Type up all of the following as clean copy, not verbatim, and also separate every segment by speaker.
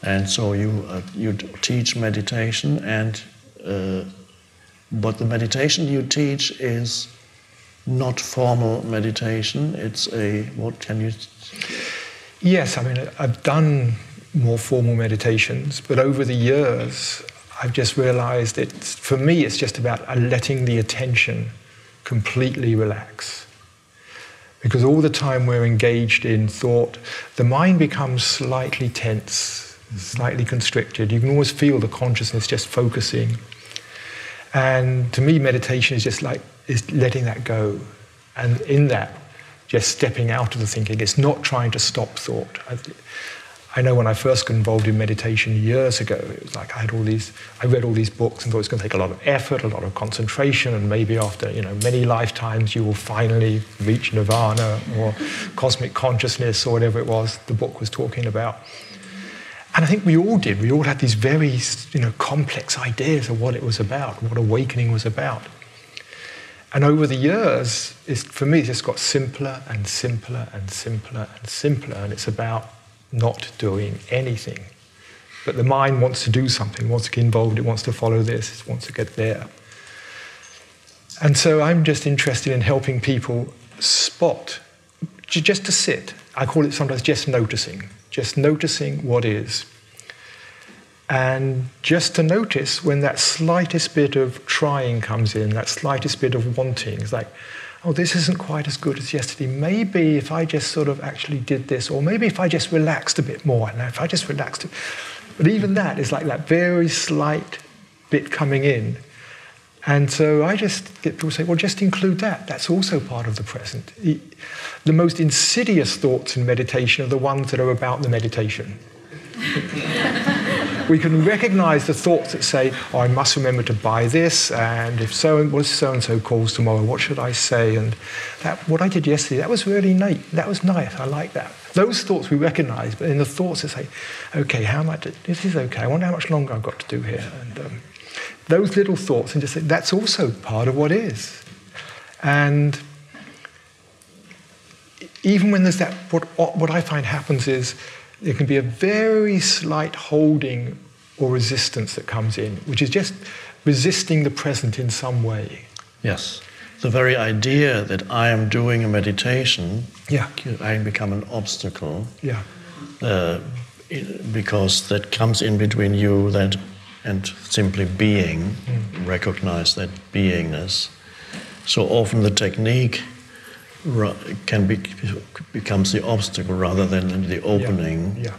Speaker 1: And so you teach meditation, and but the meditation you teach is not formal meditation. It's what can you?
Speaker 2: Yes, I mean, I've done more formal meditations, but over the years, I've just realized for me, it's just about letting the attention completely relax. Because all the time we're engaged in thought, the mind becomes slightly tense, slightly constricted. You can always feel the consciousness just focusing. And to me, meditation is just is letting that go. And in that, just stepping out of the thinking. It's not trying to stop thought. I know when I first got involved in meditation years ago, it was like I read all these books and thought it's going to take a lot of effort, a lot of concentration, and maybe after many lifetimes you will finally reach nirvana or cosmic consciousness or whatever it was the book was talking about. And I think we all did. We all had these very complex ideas of what it was about, what awakening was about. And over the years, for me, it's just got simpler and simpler and simpler and simpler, and it's about not doing anything. But the mind wants to do something, wants to get involved, it wants to follow this, it wants to get there. And so I'm just interested in helping people spot, just to sit. I call it sometimes just noticing what is. And just to notice when that slightest bit of trying comes in, that slightest bit of wanting, it's like, oh, this isn't quite as good as yesterday. Maybe if I just sort of actually did this, or maybe if I just relaxed a bit more, and if I just relaxed it. But even that is like that very slight bit coming in. And so I just get people say, well, just include that. That's also part of the present. The most insidious thoughts in meditation are the ones that are about the meditation. We can recognize the thoughts that say, oh, I must remember to buy this, and if so-and-so calls tomorrow, what should I say? And what I did yesterday, that was really nice. That was nice. I like that. Those thoughts we recognize, but in the thoughts that say, okay, this is okay. I wonder how much longer I've got to do here. And those little thoughts, and just say, that's also part of what is. And even when there's that, what I find happens is, there can be a very slight holding or resistance that comes in, which is just resisting the present in some way.
Speaker 1: Yes. The very idea that I am doing a meditation, I become an obstacle.
Speaker 2: Yeah.
Speaker 1: Because that comes in between you and simply being, recognize that beingness. So often the technique becomes the obstacle rather than the opening.
Speaker 2: Yeah.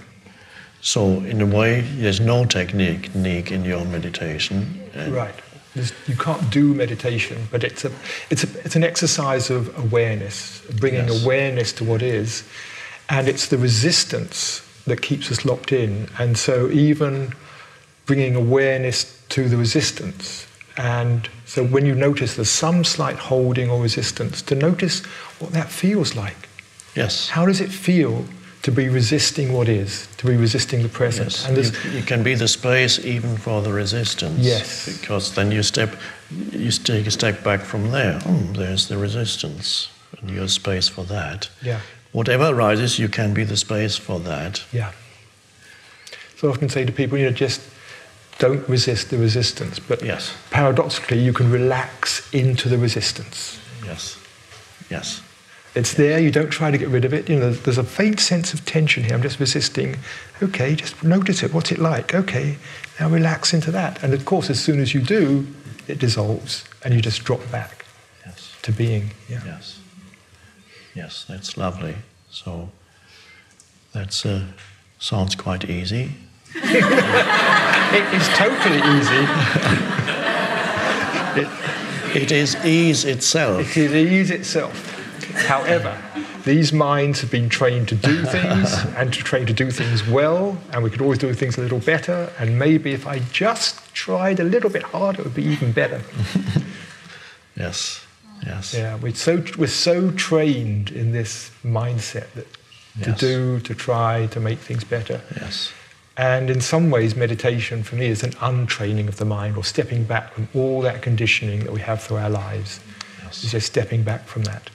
Speaker 1: So in a way, there's no technique in your meditation.
Speaker 2: Right. You can't do meditation, but it's an exercise of awareness, bringing awareness to what is, and it's the resistance that keeps us locked in. And so even bringing awareness to the resistance. And so when you notice there's some slight holding or resistance, to notice what that feels like.
Speaker 1: Yes.
Speaker 2: How does it feel to be resisting what is, to be resisting the present?
Speaker 1: Yes.
Speaker 2: And
Speaker 1: you can be the space even for the resistance.
Speaker 2: Yes.
Speaker 1: Because then you take a step back from there. There's the resistance, and you're space for that.
Speaker 2: Yeah.
Speaker 1: Whatever arises, you can be the space for that.
Speaker 2: Yeah. So I often say to people, just don't resist the resistance, but paradoxically, you can relax into the resistance.
Speaker 1: Yes. Yes.
Speaker 2: It's there, you don't try to get rid of it. There's a faint sense of tension here. I'm just resisting. Okay, just notice it. What's it like? Okay, now relax into that. And of course, as soon as you do, it dissolves and you just drop back to being. Yeah.
Speaker 1: Yes. Yes, that's lovely. So that sounds quite easy.
Speaker 2: It is totally easy.
Speaker 1: It is ease itself.
Speaker 2: It is ease itself. However, these minds have been trained to do things and to train to do things well, and we could always do things a little better, and maybe if I just tried a little bit harder, it would be even better.
Speaker 1: Yes, yes.
Speaker 2: Yeah, we're so trained in this mindset that to try to make things better.
Speaker 1: Yes.
Speaker 2: And in some ways, meditation for me is an untraining of the mind, or stepping back from all that conditioning that we have through our lives. Yes. It's just stepping back from that.